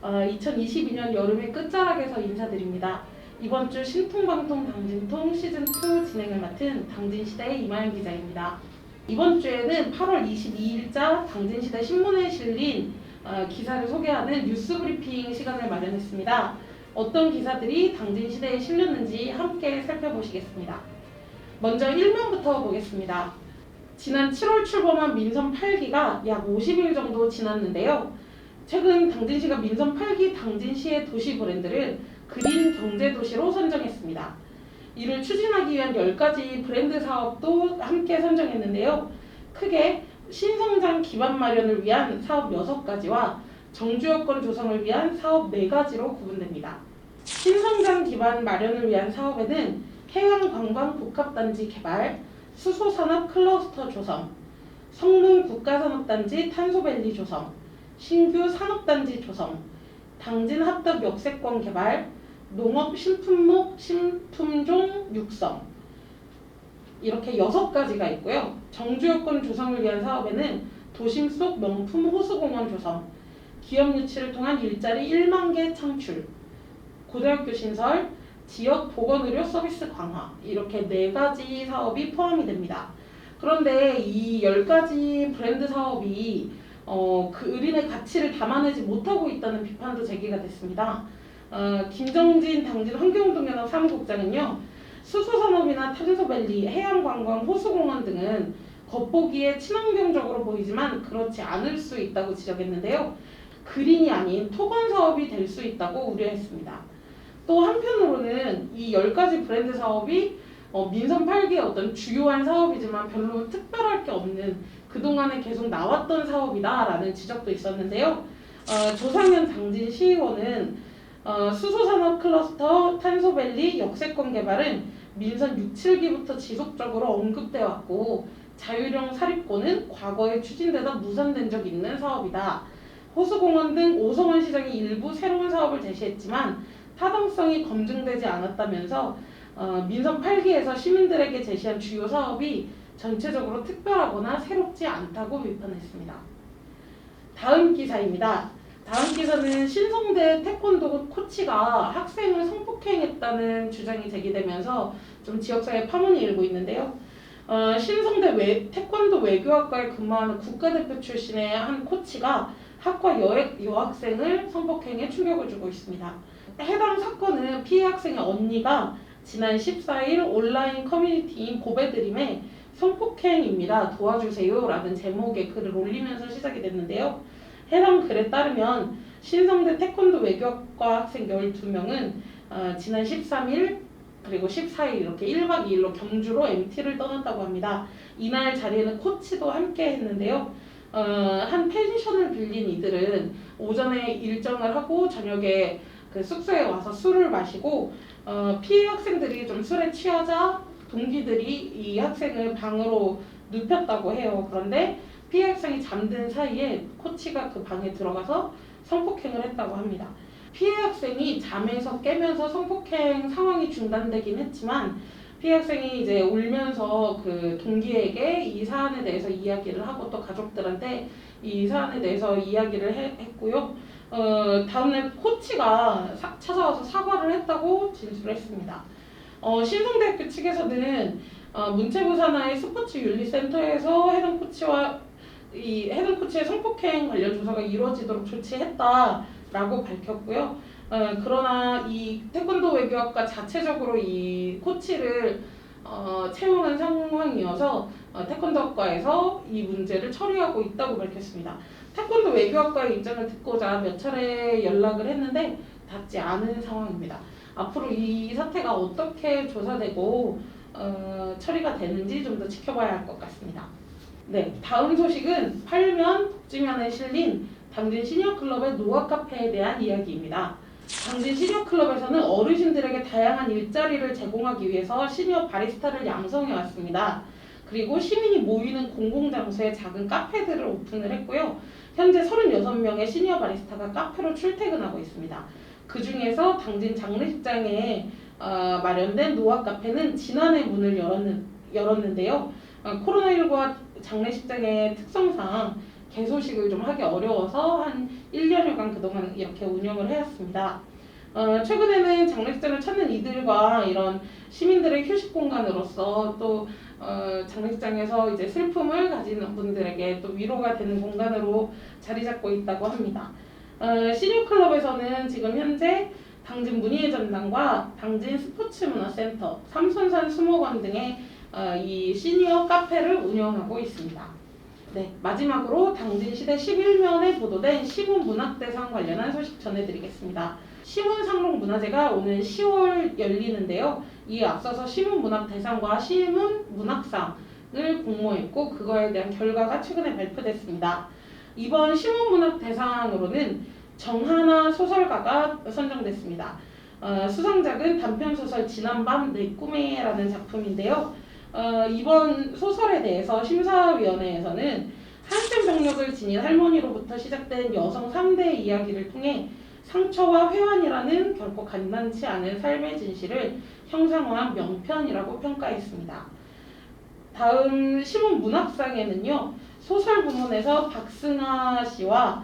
2022년 여름의 끝자락에서 인사드립니다. 이번 주 신통방통 당진통 시즌2 진행을 맡은 당진시대의 이마연 기자입니다. 이번 주에는 8월 22일자 당진시대 신문에 실린 기사를 소개하는 뉴스 브리핑 시간을 마련했습니다. 어떤 기사들이 당진시대에 실렸는지 함께 살펴보시겠습니다. 먼저 1면부터 보겠습니다. 지난 7월 출범한 민선 8기가 약 50일 정도 지났는데요. 최근 당진시가 민선 8기 당진시의 도시 브랜드를 그린 경제도시로 선정했습니다. 이를 추진하기 위한 10가지 브랜드 사업도 함께 선정했는데요. 크게 신성장 기반 마련을 위한 사업 6가지와 정주여건 조성을 위한 사업 4가지로 구분됩니다. 신성장 기반 마련을 위한 사업에는 해양관광 복합단지 개발, 수소산업 클러스터 조성, 성문 국가산업단지 탄소밸리 조성, 신규 산업단지 조성, 당진 합덕 역세권 개발, 농업 신품목 신품종 육성, 이렇게 6가지가 있고요. 정주여건 조성을 위한 사업에는 도심 속 명품 호수공원 조성, 기업 유치를 통한 일자리 1만 개 창출, 고등학교 신설, 지역 보건의료 서비스 강화, 이렇게 4가지 사업이 포함이 됩니다. 그런데 이 10가지 브랜드 사업이 그 의린의 가치를 담아내지 못하고 있다는 비판도 제기가 됐습니다. 김정진 당진 환경동연합 사무국장은요, 수소산업이나 탄소밸리, 해양관광, 호수공원 등은 겉보기에 친환경적으로 보이지만 그렇지 않을 수 있다고 지적했는데요. 그린이 아닌 토건 사업이 될 수 있다고 우려했습니다. 또 한편으로는 이 10가지 브랜드 사업이 민선 8기의 어떤 주요한 사업이지만 별로 특별할 게 없는, 그동안에 계속 나왔던 사업이다라는 지적도 있었는데요. 조상현 당진시의원은 수소산업 클러스터 탄소밸리 역세권 개발은 민선 6, 7기부터 지속적으로 언급돼 왔고 자율형 사립고는 과거에 추진되다 무산된 적 있는 사업이다. 호수공원 등 오성원 시장이 일부 새로운 사업을 제시했지만 타당성이 검증되지 않았다면서 민선 8기에서 시민들에게 제시한 주요 사업이 전체적으로 특별하거나 새롭지 않다고 비판했습니다. 다음 기사입니다. 다음 기사는 신성대 태권도 코치가 학생을 성폭행했다는 주장이 제기되면서 좀 지역사회 파문이 일고 있는데요. 신성대 태권도 외교학과에 근무하는 국가대표 출신의 한 코치가 학과 여학생을 성폭행에 충격을 주고 있습니다. 해당 사건은 피해 학생의 언니가 지난 14일 온라인 커뮤니티인 고배드림에 성폭행입니다. 도와주세요 라는 제목의 글을 올리면서 시작이 됐는데요. 해당 글에 따르면 신성대 태권도 외교학과 학생 12명은 지난 13일 그리고 14일 이렇게 1박 2일로 경주로 MT를 떠났다고 합니다. 이날 자리에는 코치도 함께 했는데요. 한 펜션을 빌린 이들은 오전에 일정을 하고 저녁에 그 숙소에 와서 술을 마시고 피해 학생들이 좀 술에 취하자 동기들이 이 학생을 방으로 눕혔다고 해요. 그런데 피해 학생이 잠든 사이에 코치가 그 방에 들어가서 성폭행을 했다고 합니다. 피해 학생이 잠에서 깨면서 성폭행 상황이 중단되긴 했지만 피해 학생이 이제 울면서 그 동기에게 이 사안에 대해서 이야기를 하고 또 가족들한테 이 사안에 대해서 이야기를 했고요. 다음날 코치가 찾아와서 사과를 했다고 진술했습니다. 신성대학교 측에서는 문체부 산하의 스포츠윤리센터에서 해당 코치의 성폭행 관련 조사가 이루어지도록 조치했다라고 밝혔고요. 그러나 이 태권도 외교학과 자체적으로 이 코치를 채용한 상황이어서 태권도학과에서 이 문제를 처리하고 있다고 밝혔습니다. 태권도 외교학과의 입장을 듣고자 몇 차례 연락을 했는데 닿지 않은 상황입니다. 앞으로 이 사태가 어떻게 조사되고 처리가 되는지 좀 더 지켜봐야 할 것 같습니다. 네, 다음 소식은 8면 복지면에 실린 당진 시니어클럽의 노화 카페에 대한 이야기입니다. 당진 시니어클럽에서는 어르신들에게 다양한 일자리를 제공하기 위해서 시니어 바리스타를 양성해 왔습니다. 그리고 시민이 모이는 공공장소에 작은 카페들을 오픈을 했고요. 현재 36명의 시니어 바리스타가 카페로 출퇴근하고 있습니다. 그 중에서 당진 장례식장에 마련된 노화 카페는 지난해 문을 열었는데요. 코로나19와 장례식장의 특성상 개소식을 좀 하기 어려워서 한 1년여간 그동안 이렇게 운영을 해왔습니다. 최근에는 장례식장을 찾는 이들과 이런 시민들의 휴식 공간으로서 또 장례식장에서 이제 슬픔을 가지는 분들에게 또 위로가 되는 공간으로 자리 잡고 있다고 합니다. 시니어클럽에서는 지금 현재 당진 문예의 전당과 당진 스포츠문화센터, 삼손산 수목원 등의 이 시니어 카페를 운영하고 있습니다. 네, 마지막으로 당진시대 11면에 보도된 시문문학대상 관련한 소식 전해드리겠습니다. 시문상록문화제가 오는 10월 열리는데요. 이에 앞서서 시문문학대상과 시문문학상을 공모했고 그거에 대한 결과가 최근에 발표됐습니다. 이번 시문문학대상으로는 정하나 소설가가 선정됐습니다. 수상작은 단편소설 지난밤 내 꿈에라는 작품인데요. 이번 소설에 대해서 심사위원회에서는 한센병력을 지닌 할머니로부터 시작된 여성 3대의 이야기를 통해 상처와 회환이라는 결코 간단치 않은 삶의 진실을 형상화한 명편이라고 평가했습니다. 다음 시문문학상에는요. 소설 부문에서 박승아 씨와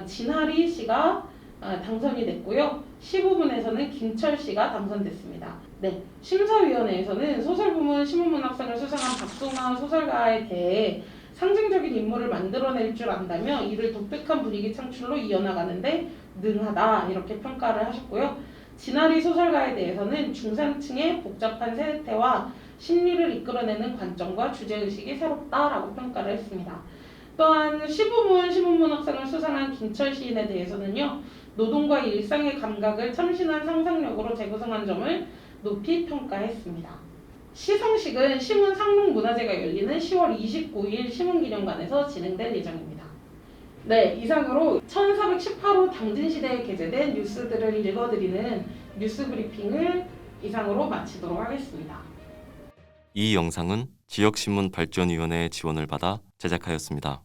진하리 씨가 당선이 됐고요. 시 부분에서는 김철 씨가 당선됐습니다. 네, 심사위원회에서는 소설 부문 시문문학상을 수상한 박승아 소설가에 대해 상징적인 인물을 만들어낼 줄 안다며 이를 독특한 분위기 창출로 이어나가는데 능하다 이렇게 평가를 하셨고요. 진아리 소설가에 대해서는 중산층의 복잡한 세태와 심리를 이끌어내는 관점과 주제의식이 새롭다라고 평가를 했습니다. 또한 시부문 시문문학상을 수상한 김철 시인에 대해서는요. 노동과 일상의 감각을 참신한 상상력으로 재구성한 점을 높이 평가했습니다. 시상식은 시문상록문화제가 열리는 10월 29일 시문기념관에서 진행될 예정입니다. 네, 이상으로 1418호 당진시대에 게재된 뉴스들을 읽어드리는 뉴스브리핑을 이상으로 마치도록 하겠습니다. 이 영상은 지역신문발전위원회의 지원을 받아 제작하였습니다.